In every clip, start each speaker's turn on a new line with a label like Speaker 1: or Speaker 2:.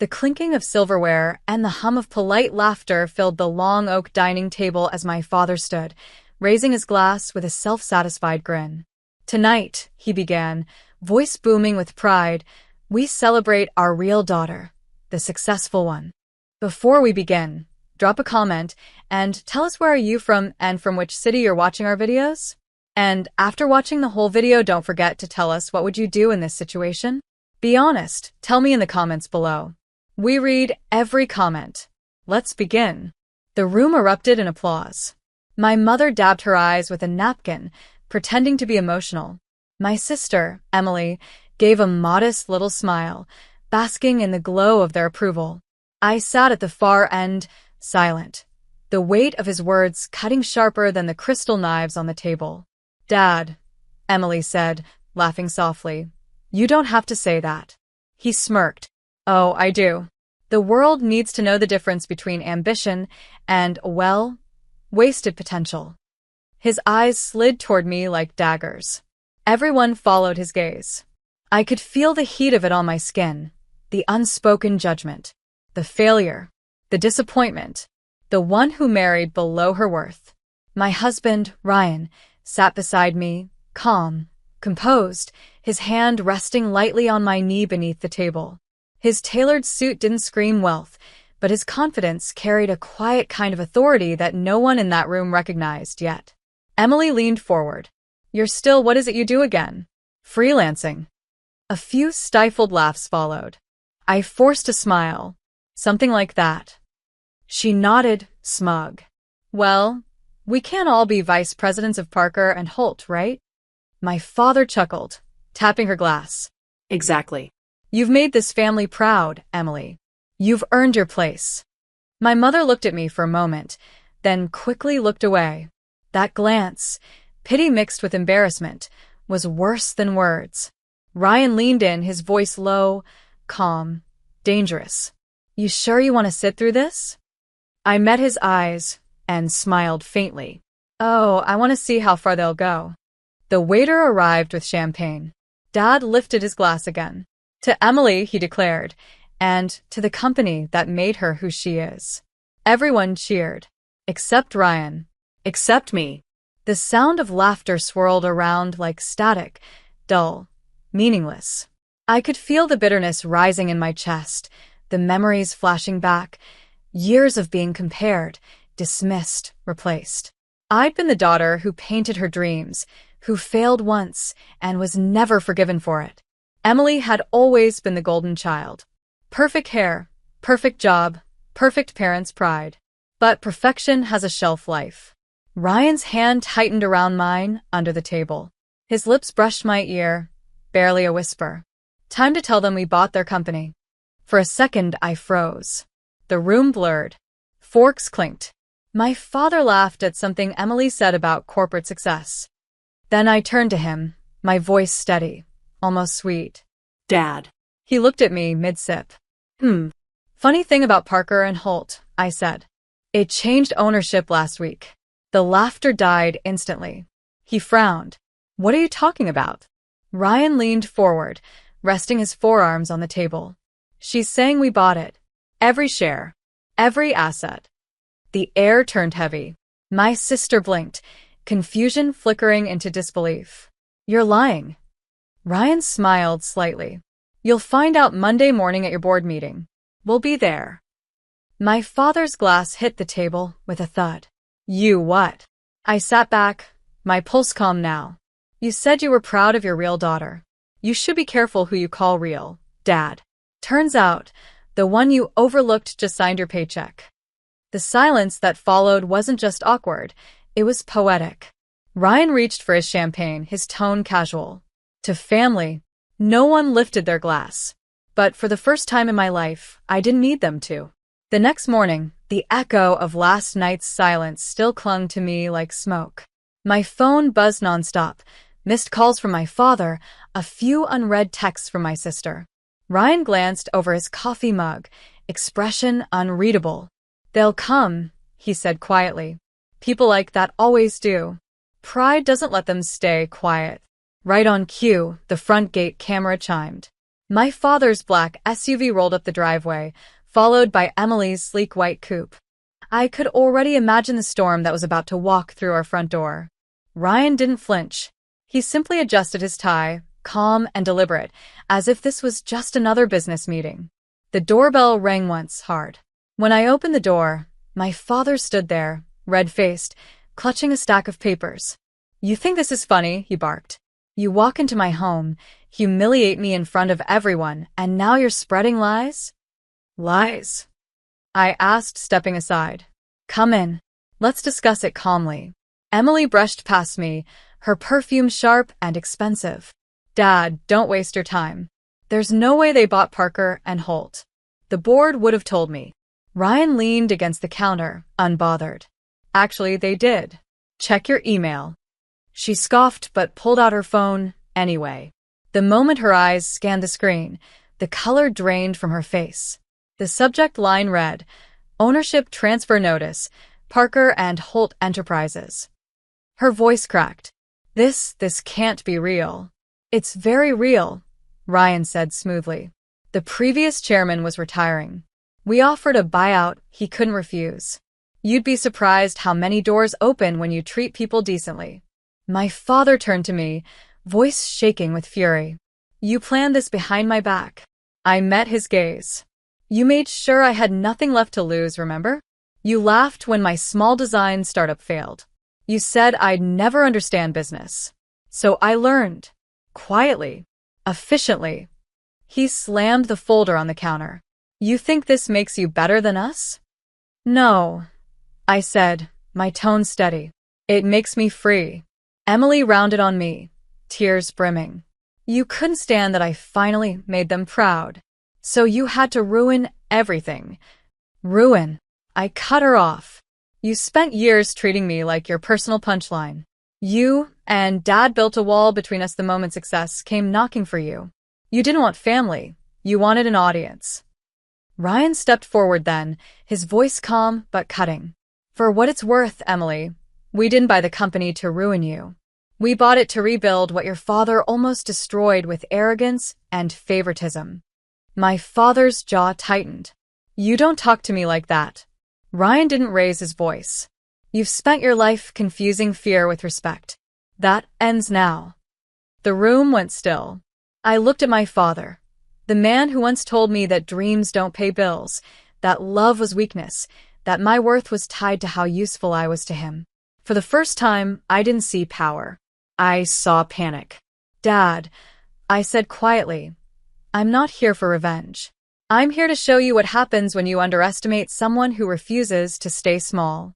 Speaker 1: The clinking of silverware and the hum of polite laughter filled the long oak dining table as my father stood, raising his glass with a self-satisfied grin. "Tonight," he began, voice booming with pride, "we celebrate our real daughter, the successful one. Before we begin, drop a comment and tell us where are you from and from which city you're watching our videos? And after watching the whole video, don't forget to tell us what would you do in this situation? Be honest, tell me in the comments below. We read every comment. Let's begin." The room erupted in applause. My mother dabbed her eyes with a napkin, pretending to be emotional. My sister, Emily, gave a modest little smile, basking in the glow of their approval. I sat at the far end, silent, the weight of his words cutting sharper than the crystal knives on the table. "Dad," Emily said, laughing softly, "you don't have to say that." He smirked. "Oh, I do. The world needs to know the difference between ambition and, well, wasted potential." His eyes slid toward me like daggers. Everyone followed his gaze. I could feel the heat of it on my skin, the unspoken judgment, the failure, the disappointment, the one who married below her worth. My husband, Ryan, sat beside me, calm, composed, his hand resting lightly on my knee beneath the table. His tailored suit didn't scream wealth, but his confidence carried a quiet kind of authority that no one in that room recognized yet. Emily leaned forward. "You're still, what is it you do again?" "Freelancing." A few stifled laughs followed. I forced a smile. "Something like that." She nodded, smug. "Well, we can't all be vice presidents of Parker and Holt, right?" My father chuckled, tapping her glass. "Exactly. You've made this family proud, Emily. You've earned your place." My mother looked at me for a moment, then quickly looked away. That glance, pity mixed with embarrassment, was worse than words. Ryan leaned in, his voice low, calm, dangerous. "You sure you want to sit through this?" I met his eyes and smiled faintly. "Oh, I want to see how far they'll go." The waiter arrived with champagne. Dad lifted his glass again. "To Emily," he declared, "and to the company that made her who she is." Everyone cheered. Except Ryan. Except me. The sound of laughter swirled around like static, dull, meaningless. I could feel the bitterness rising in my chest, the memories flashing back, years of being compared, dismissed, replaced. I'd been the daughter who painted her dreams, who failed once and was never forgiven for it. Emily had always been the golden child. Perfect hair, perfect job, perfect parents' pride. But perfection has a shelf life. Ryan's hand tightened around mine under the table. His lips brushed my ear, barely a whisper. "Time to tell them we bought their company." For a second, I froze. The room blurred. Forks clinked. My father laughed at something Emily said about corporate success. Then I turned to him, my voice steady, almost sweet. "Dad." He looked at me mid-sip. Funny thing about Parker and Holt," I said. "It changed ownership last week." The laughter died instantly. He frowned. "What are you talking about?" Ryan leaned forward, resting his forearms on the table. "She's saying we bought it. Every share. Every asset." The air turned heavy. My sister blinked, confusion flickering into disbelief. "You're lying." Ryan smiled slightly. "You'll find out Monday morning at your board meeting. We'll be there." My father's glass hit the table with a thud. "You what?" I sat back, my pulse calm now. "You said you were proud of your real daughter. You should be careful who you call real, Dad. Turns out, the one you overlooked just signed your paycheck." The silence that followed wasn't just awkward, it was poetic. Ryan reached for his champagne, his tone casual. To family, no one lifted their glass. But for the first time in my life, I didn't need them to. The next morning, the echo of last night's silence still clung to me like smoke. My phone buzzed nonstop, missed calls from my father, a few unread texts from my sister. Ryan glanced over his coffee mug, expression unreadable. "They'll come," he said quietly. "People like that always do. Pride doesn't let them stay quiet." Right on cue, the front gate camera chimed. My father's black SUV rolled up the driveway, followed by Emily's sleek white coupe. I could already imagine the storm that was about to walk through our front door. Ryan didn't flinch. He simply adjusted his tie, calm and deliberate, as if this was just another business meeting. The doorbell rang once, hard. When I opened the door, my father stood there, red-faced, clutching a stack of papers. "You think this is funny?" he barked. "You walk into my home, humiliate me in front of everyone, and now you're spreading lies?" "Lies?" I asked, stepping aside. "Come in. Let's discuss it calmly." Emily brushed past me, her perfume sharp and expensive. "Dad, don't waste your time. There's no way they bought Parker and Holt. The board would have told me." Ryan leaned against the counter, unbothered. "Actually, they did. Check your email." She scoffed but pulled out her phone anyway. The moment her eyes scanned the screen, the color drained from her face. The subject line read, "Ownership Transfer Notice, Parker and Holt Enterprises." Her voice cracked. This can't be real." "It's very real," Ryan said smoothly. "The previous chairman was retiring. We offered a buyout he couldn't refuse. You'd be surprised how many doors open when you treat people decently." My father turned to me, voice shaking with fury. "You planned this behind my back." I met his gaze. "You made sure I had nothing left to lose, remember? You laughed when my small design startup failed. You said I'd never understand business. So I learned. Quietly. Efficiently." He slammed the folder on the counter. "You think this makes you better than us?" "No," I said, my tone steady. "It makes me free." Emily rounded on me, tears brimming. "You couldn't stand that I finally made them proud. So you had to ruin everything." "Ruin?" I cut her off. "You spent years treating me like your personal punchline. You and Dad built a wall between us the moment success came knocking for you. You didn't want family. You wanted an audience." Ryan stepped forward then, his voice calm but cutting. "For what it's worth, Emily, we didn't buy the company to ruin you. We bought it to rebuild what your father almost destroyed with arrogance and favoritism." My father's jaw tightened. "You don't talk to me like that." Ryan didn't raise his voice. "You've spent your life confusing fear with respect. That ends now." The room went still. I looked at my father, the man who once told me that dreams don't pay bills, that love was weakness, that my worth was tied to how useful I was to him. For the first time, I didn't see power. I saw panic. "Dad," I said quietly, "I'm not here for revenge. I'm here to show you what happens when you underestimate someone who refuses to stay small."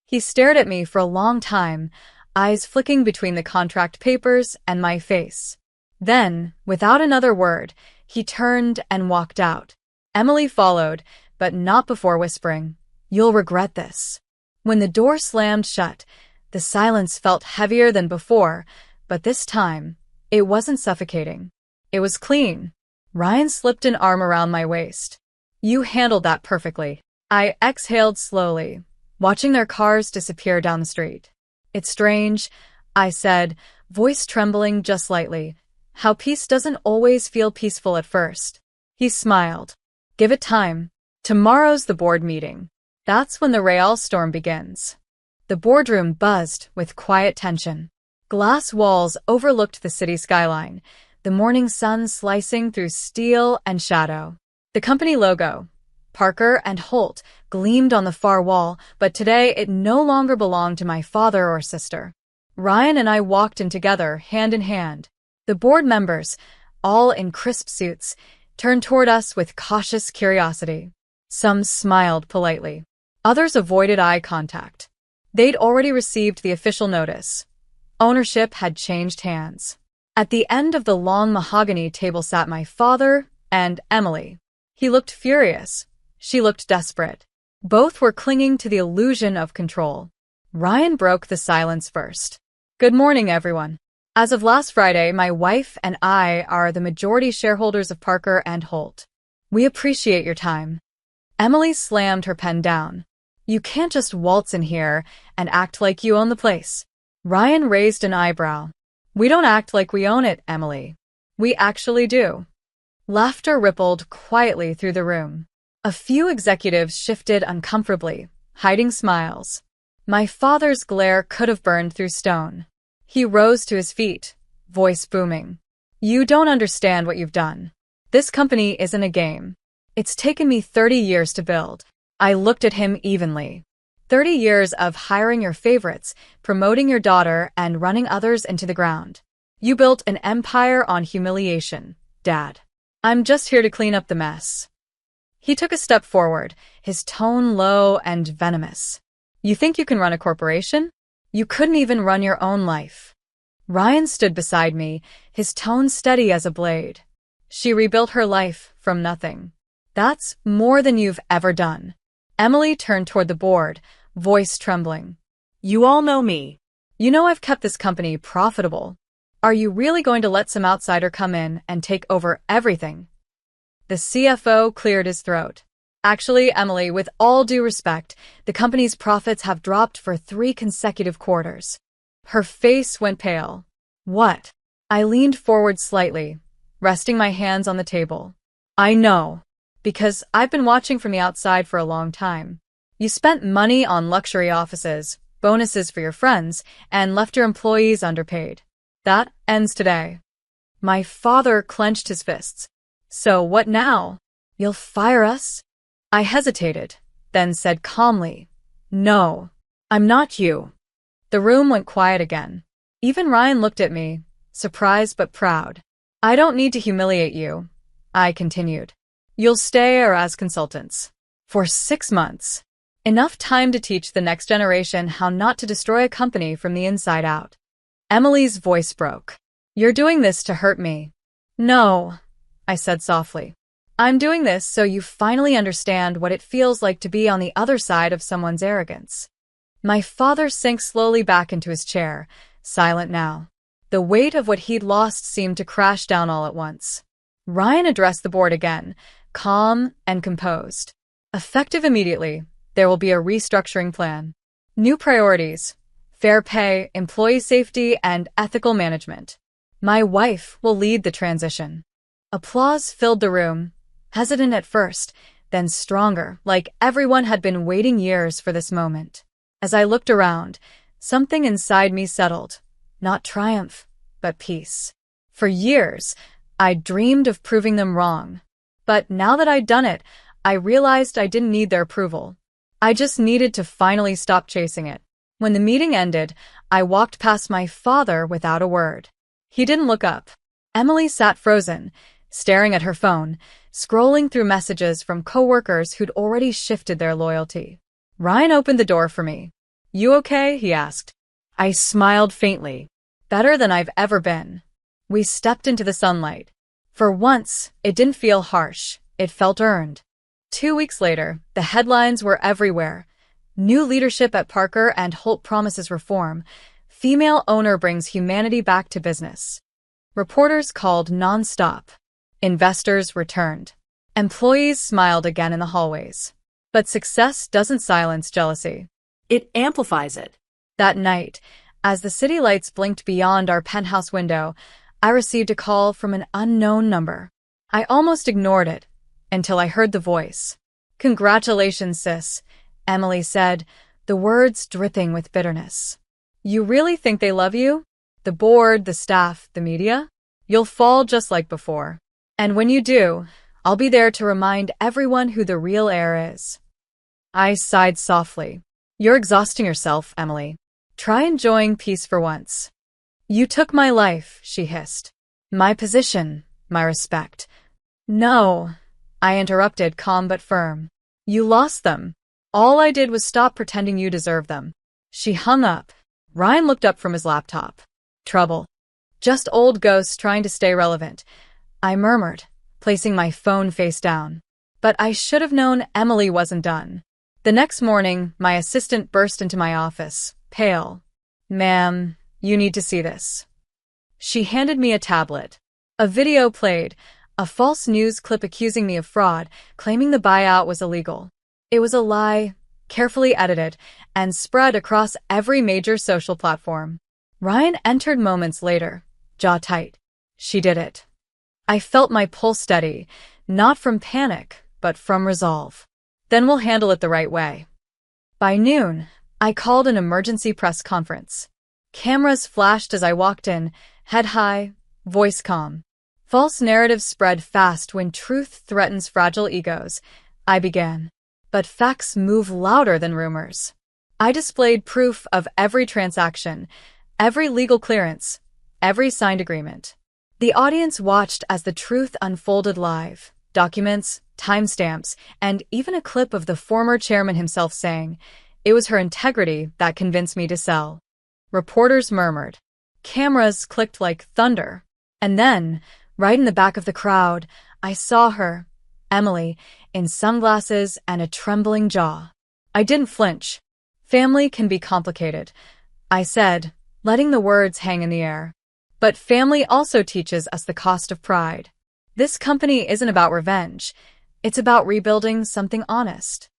Speaker 1: He stared at me for a long time, eyes flicking between the contract papers and my face. Then, without another word, he turned and walked out. Emily followed, but not before whispering, "You'll regret this." When the door slammed shut, the silence felt heavier than before, but this time, it wasn't suffocating. It was clean. Ryan slipped an arm around my waist. "You handled that perfectly." I exhaled slowly, watching their cars disappear down the street. "It's strange," I said, voice trembling just slightly, "how peace doesn't always feel peaceful at first." He smiled. "Give it time. Tomorrow's the board meeting. That's when the real storm begins." The boardroom buzzed with quiet tension. Glass walls overlooked the city skyline, the morning sun slicing through steel and shadow. The company logo, Parker and Holt, gleamed on the far wall, but today it no longer belonged to my father or sister. Ryan and I walked in together, hand in hand. The board members, all in crisp suits, turned toward us with cautious curiosity. Some smiled politely. Others avoided eye contact. They'd already received the official notice. Ownership had changed hands. At the end of the long mahogany table sat my father and Emily. He looked furious. She looked desperate. Both were clinging to the illusion of control. Ryan broke the silence first. "Good morning, everyone. As of last Friday, my wife and I are the majority shareholders of Parker and Holt. We appreciate your time." Emily slammed her pen down. "You can't just waltz in here and act like you own the place." Ryan raised an eyebrow. "We don't act like we own it, Emily. We actually do." Laughter rippled quietly through the room. A few executives shifted uncomfortably, hiding smiles. My father's glare could have burned through stone. He rose to his feet, voice booming. You don't understand what you've done. This company isn't a game. It's taken me 30 years to build. I looked at him evenly. 30 years of hiring your favorites, promoting your daughter, and running others into the ground. You built an empire on humiliation, Dad. I'm just here to clean up the mess. He took a step forward, his tone low and venomous. You think you can run a corporation? You couldn't even run your own life. Ryan stood beside me, his tone steady as a blade. She rebuilt her life from nothing. That's more than you've ever done. Emily turned toward the board, voice trembling. You all know me. You know I've kept this company profitable. Are you really going to let some outsider come in and take over everything? The CFO cleared his throat. Actually, Emily, with all due respect, the company's profits have dropped for 3 consecutive quarters. Her face went pale. What? I leaned forward slightly, resting my hands on the table. I know, because I've been watching from the outside for a long time. You spent money on luxury offices, bonuses for your friends, and left your employees underpaid. That ends today. My father clenched his fists. So what now? You'll fire us? I hesitated, then said calmly, No, I'm not you. The room went quiet again. Even Ryan looked at me, surprised but proud. I don't need to humiliate you, I continued. You'll stay or as consultants. For 6 months. Enough time to teach the next generation how not to destroy a company from the inside out. Emily's voice broke. You're doing this to hurt me. No, I said softly. I'm doing this so you finally understand what it feels like to be on the other side of someone's arrogance. My father sank slowly back into his chair, silent now. The weight of what he'd lost seemed to crash down all at once. Ryan addressed the board again, calm and composed. Effective immediately, there will be a restructuring plan. New priorities: fair pay, employee safety, and ethical management. My wife will lead the transition. Applause filled the room, hesitant at first, then stronger, like everyone had been waiting years for this moment. As I looked around, something inside me settled. Not triumph, but peace. For years, I dreamed of proving them wrong. But now that I'd done it, I realized I didn't need their approval. I just needed to finally stop chasing it. When the meeting ended, I walked past my father without a word. He didn't look up. Emily sat frozen, staring at her phone, scrolling through messages from coworkers who'd already shifted their loyalty. Ryan opened the door for me. You okay? He asked. I smiled faintly. Better than I've ever been. We stepped into the sunlight. For once, it didn't feel harsh. It felt earned. 2 weeks later, the headlines were everywhere. New leadership at Parker and Holt promises reform. Female owner brings humanity back to business. Reporters called nonstop. Investors returned. Employees smiled again in the hallways. But success doesn't silence jealousy. It amplifies it. That night, as the city lights blinked beyond our penthouse window, I received a call from an unknown number. I almost ignored it, until I heard the voice. Congratulations, sis, Emily said, the words dripping with bitterness. You really think they love you? The board, the staff, the media? You'll fall just like before. And when you do, I'll be there to remind everyone who the real heir is. I sighed softly. You're exhausting yourself, Emily. Try enjoying peace for once. You took my life, she hissed. My position, my respect. No, I interrupted, calm but firm. You lost them. All I did was stop pretending you deserve them. She hung up. Ryan looked up from his laptop. Trouble. Just old ghosts trying to stay relevant. I murmured, placing my phone face down. But I should have known Emily wasn't done. The next morning, my assistant burst into my office, pale. Ma'am, you need to see this. She handed me a tablet. A video played, a false news clip accusing me of fraud, claiming the buyout was illegal. It was a lie, carefully edited, and spread across every major social platform. Ryan entered moments later, jaw tight. She did it. I felt my pulse steady, not from panic, but from resolve. Then we'll handle it the right way. By noon, I called an emergency press conference. Cameras flashed as I walked in, head high, voice calm. False narratives spread fast when truth threatens fragile egos. I began. But facts move louder than rumors. I displayed proof of every transaction, every legal clearance, every signed agreement. The audience watched as the truth unfolded live. Documents, timestamps, and even a clip of the former chairman himself saying, "It was her integrity that convinced me to sell." Reporters murmured. Cameras clicked like thunder. And then, right in the back of the crowd, I saw her, Emily, in sunglasses and a trembling jaw. I didn't flinch. Family can be complicated, I said, letting the words hang in the air. But family also teaches us the cost of pride. This company isn't about revenge. It's about rebuilding something honest.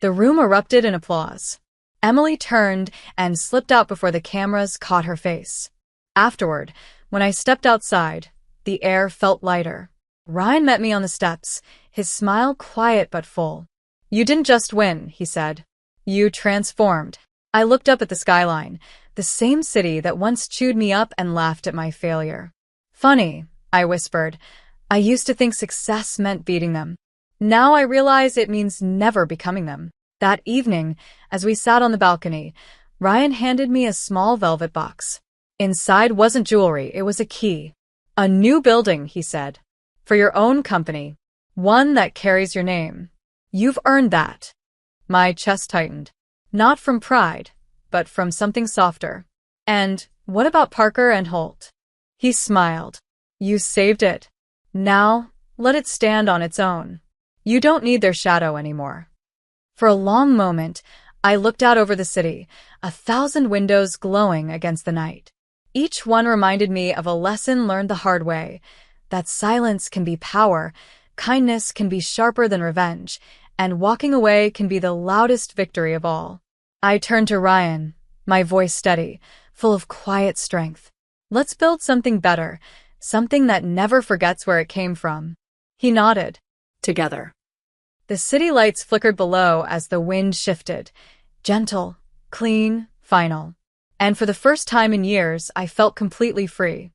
Speaker 1: The room erupted in applause. Emily turned and slipped out before the cameras caught her face. Afterward, when I stepped outside, the air felt lighter. Ryan met me on the steps, his smile quiet but full. "You didn't just win," he said. "You transformed." I looked up at the skyline, the same city that once chewed me up and laughed at my failure. "Funny," I whispered. "I used to think success meant beating them. Now I realize it means never becoming them." That evening, as we sat on the balcony, Ryan handed me a small velvet box. Inside wasn't jewelry, it was a key. "A new building," he said. "For your own company. One that carries your name. You've earned that." My chest tightened. Not from pride, but from something softer. "And what about Parker and Holt?" He smiled. "You saved it. Now, let it stand on its own. You don't need their shadow anymore." For a long moment, I looked out over the city, 1,000 windows glowing against the night. Each one reminded me of a lesson learned the hard way, that silence can be power, kindness can be sharper than revenge, and walking away can be the loudest victory of all. I turned to Ryan, my voice steady, full of quiet strength. "Let's build something better, something that never forgets where it came from." He nodded. Together. The city lights flickered below as the wind shifted. Gentle, clean, final. And for the first time in years, I felt completely free.